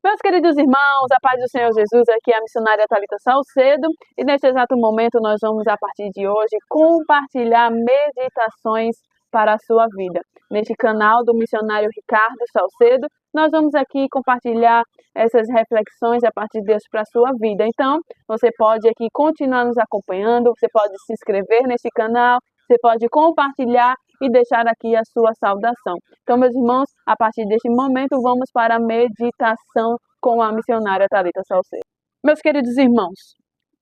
Meus queridos irmãos, a paz do Senhor Jesus, aqui é a missionária Thalita Salcedo e neste exato momento nós vamos, a partir de hoje, compartilhar meditações para a sua vida. Neste canal do missionário Ricardo Salcedo, nós vamos aqui compartilhar essas reflexões a partir de Deus para a sua vida. Então, você pode aqui continuar nos acompanhando, você pode se inscrever neste canal, você pode compartilhar e deixar aqui a sua saudação. Então, meus irmãos, a partir deste momento, vamos para a meditação com a missionária Thalita Salcedo. Meus queridos irmãos,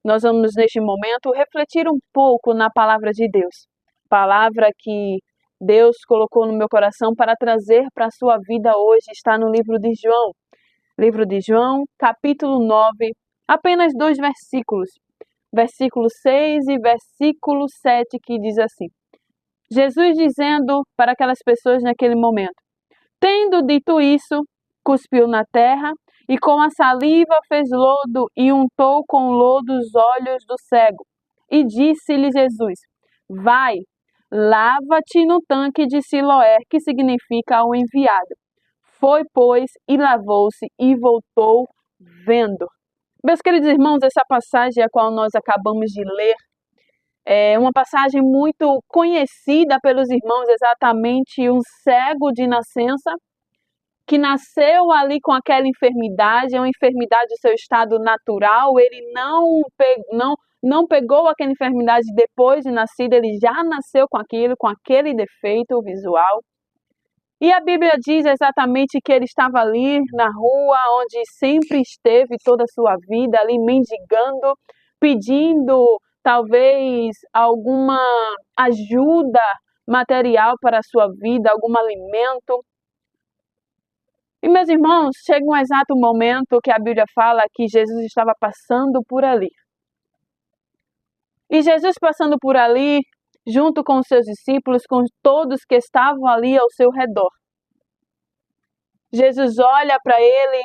nós vamos neste momento refletir um pouco na palavra de Deus. Palavra que Deus colocou no meu coração para trazer para a sua vida hoje, está no livro de João. Livro de João, capítulo 9, apenas 2 versículos. Versículo 6 e versículo 7, que diz assim: Jesus dizendo para aquelas pessoas naquele momento: tendo dito isso, cuspiu na terra e com a saliva fez lodo e untou com lodo os olhos do cego. E disse-lhe Jesus: vai, lava-te no tanque de Siloé, que significa o enviado. Foi, pois, e lavou-se e voltou vendo. Meus queridos irmãos, essa passagem a qual nós acabamos de ler é uma passagem muito conhecida pelos irmãos, exatamente um cego de nascença, que nasceu ali com aquela enfermidade, é uma enfermidade do seu estado natural, ele não pegou aquela enfermidade depois de nascido, ele já nasceu com aquilo, com aquele defeito visual. E a Bíblia diz exatamente que ele estava ali na rua, onde sempre esteve toda a sua vida, ali mendigando, pedindo talvez alguma ajuda material para a sua vida, algum alimento. E meus irmãos, chega um exato momento que a Bíblia fala que Jesus estava passando por ali. E Jesus passando por ali, junto com os seus discípulos, com todos que estavam ali ao seu redor. Jesus olha para ele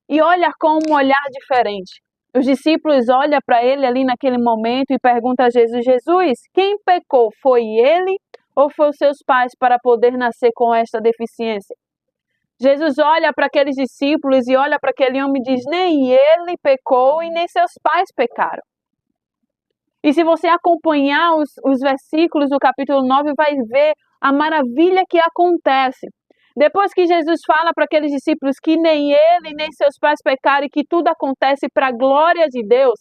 e olha com um olhar diferente. Os discípulos olham para ele ali naquele momento e perguntam a Jesus: Jesus, quem pecou? Foi ele ou foi os seus pais para poder nascer com esta deficiência? Jesus olha para aqueles discípulos e olha para aquele homem e diz: nem ele pecou e nem seus pais pecaram. E se você acompanhar os versículos do capítulo 9, vai ver a maravilha que acontece. Depois que Jesus fala para aqueles discípulos que nem ele nem seus pais pecaram e que tudo acontece para a glória de Deus,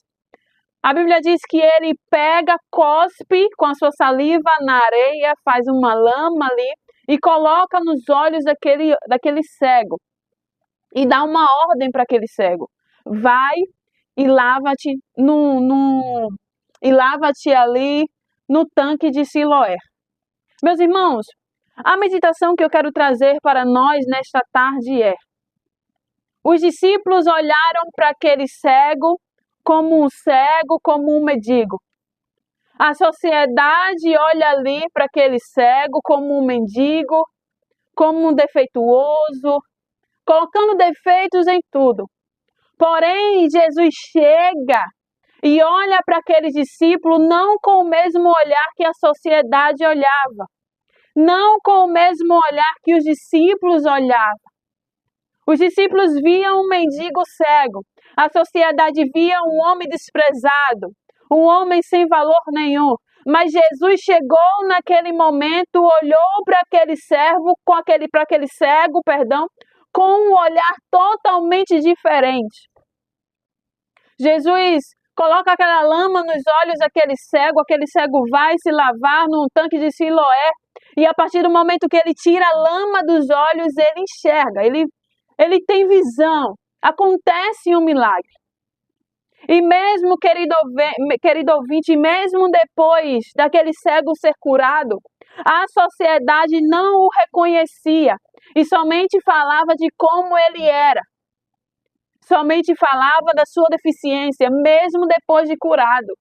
a Bíblia diz que ele pega, cospe com a sua saliva na areia, faz uma lama ali e coloca nos olhos daquele cego. E dá uma ordem para aquele cego: vai e lava-te ali no tanque de Siloé. Meus irmãos, a meditação que eu quero trazer para nós nesta tarde é: os discípulos olharam para aquele cego, como um mendigo. A sociedade olha ali para aquele cego como um mendigo, como um defeituoso, colocando defeitos em tudo. Porém, Jesus chega e olha para aquele discípulo não com o mesmo olhar que a sociedade olhava, não com o mesmo olhar que os discípulos olhavam. Os discípulos viam um mendigo cego, a sociedade via um homem desprezado, um homem sem valor nenhum. Mas Jesus chegou naquele momento, olhou para aquele cego, com um olhar totalmente diferente. Jesus coloca aquela lama nos olhos daquele cego vai se lavar num tanque de Siloé, e a partir do momento que ele tira a lama dos olhos, ele enxerga, ele tem visão, acontece um milagre. E mesmo, querido ouvinte, mesmo depois daquele cego ser curado, a sociedade não o reconhecia e somente falava de como ele era. Somente falava da sua deficiência, mesmo depois de curado.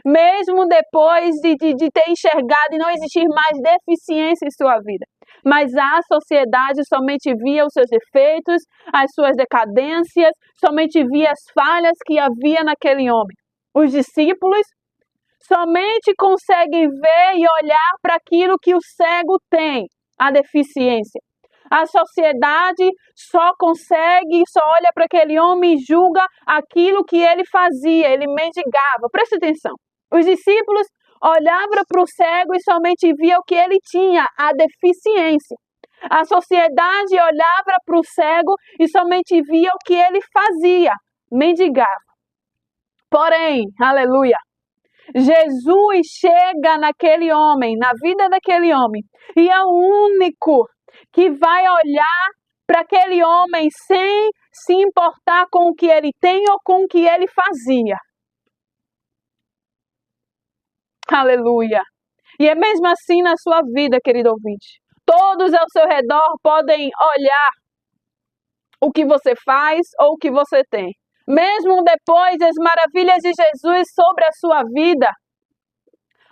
Mesmo depois de ter enxergado e não existir mais deficiência em sua vida. Mas a sociedade somente via os seus defeitos, as suas decadências, somente via as falhas que havia naquele homem. Os discípulos somente conseguem ver e olhar para aquilo que o cego tem, a deficiência. A sociedade só consegue, só olha para aquele homem e julga aquilo que ele fazia, ele mendigava. Preste atenção. Os discípulos olhavam para o cego e somente viam o que ele tinha, a deficiência. A sociedade olhava para o cego e somente via o que ele fazia, mendigava. Porém, aleluia, Jesus chega naquele homem, na vida daquele homem, e é o único que vai olhar para aquele homem sem se importar com o que ele tem ou com o que ele fazia. Aleluia. E é mesmo assim na sua vida, querido ouvinte. Todos ao seu redor podem olhar o que você faz ou o que você tem. Mesmo depois das maravilhas de Jesus sobre a sua vida,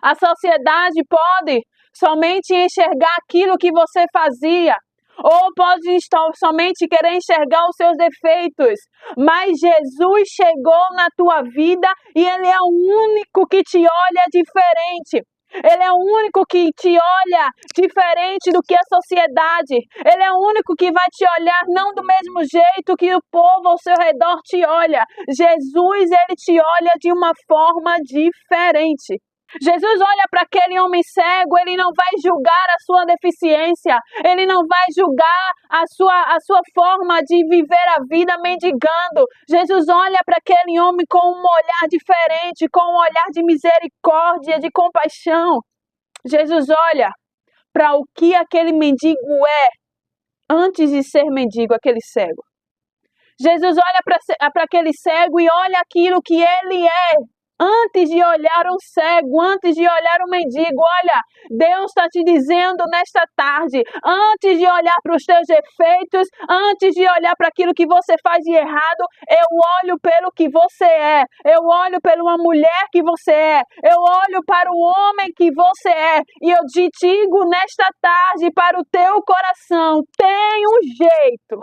a sociedade pode somente enxergar aquilo que você fazia, ou pode somente querer enxergar os seus defeitos. Mas Jesus chegou na tua vida e Ele é o único que te olha diferente. Ele é o único que te olha diferente do que a sociedade. Ele é o único que vai te olhar não do mesmo jeito que o povo ao seu redor te olha. Jesus, ele te olha de uma forma diferente. Jesus olha para aquele homem cego, ele não vai julgar a sua deficiência, ele não vai julgar a sua forma de viver a vida mendigando. Jesus olha para aquele homem com um olhar diferente, com um olhar de misericórdia, de compaixão. Jesus olha para o que aquele mendigo é antes de ser mendigo, aquele cego. Jesus olha para aquele cego e olha aquilo que ele é. Antes de olhar um cego, antes de olhar um mendigo, olha, Deus está te dizendo nesta tarde, antes de olhar para os teus defeitos, antes de olhar para aquilo que você faz de errado, eu olho pelo que você é, eu olho pela uma mulher que você é, eu olho para o homem que você é, e eu te digo nesta tarde para o teu coração, tem um jeito,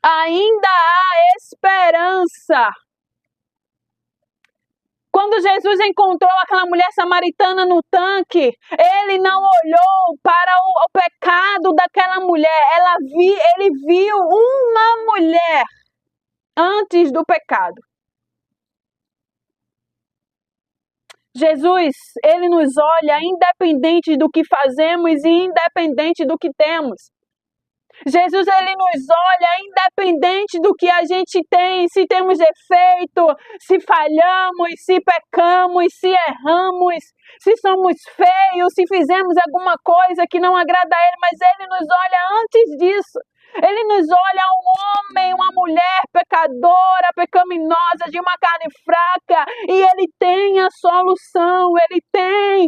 ainda há esperança. Quando Jesus encontrou aquela mulher samaritana no tanque, ele não olhou para o pecado daquela mulher. Ele viu uma mulher antes do pecado. Jesus, ele nos olha independente do que fazemos e independente do que temos. Jesus, ele nos olha independente do que a gente tem, se temos defeito, se falhamos, se pecamos, se erramos, se somos feios, se fizemos alguma coisa que não agrada a ele, mas ele nos olha antes disso. Ele nos olha um homem, uma mulher pecadora, pecaminosa, de uma carne fraca, e ele tem a solução, ele tem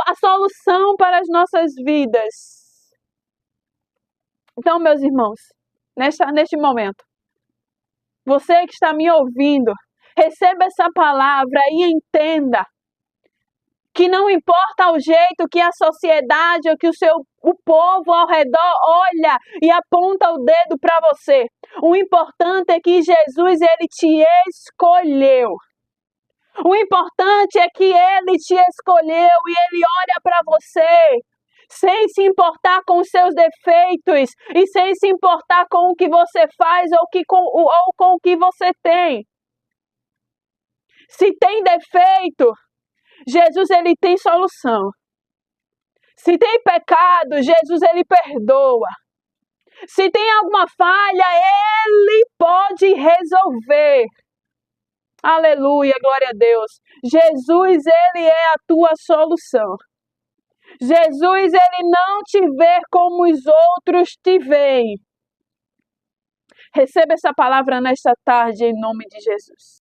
a solução para as nossas vidas. Então, meus irmãos, neste momento, você que está me ouvindo, receba essa palavra e entenda que não importa o jeito que a sociedade ou que o povo ao redor olha e aponta o dedo para você. O importante é que Jesus, ele te escolheu. O importante é que ele te escolheu e ele olha para você sem se importar com os seus defeitos e sem se importar com o que você faz ou com o que você tem. Se tem defeito, Jesus, ele tem solução. Se tem pecado, Jesus, ele perdoa. Se tem alguma falha, ele pode resolver. Aleluia, glória a Deus. Jesus, ele é a tua solução. Jesus, ele não te vê como os outros te veem. Receba essa palavra nesta tarde em nome de Jesus.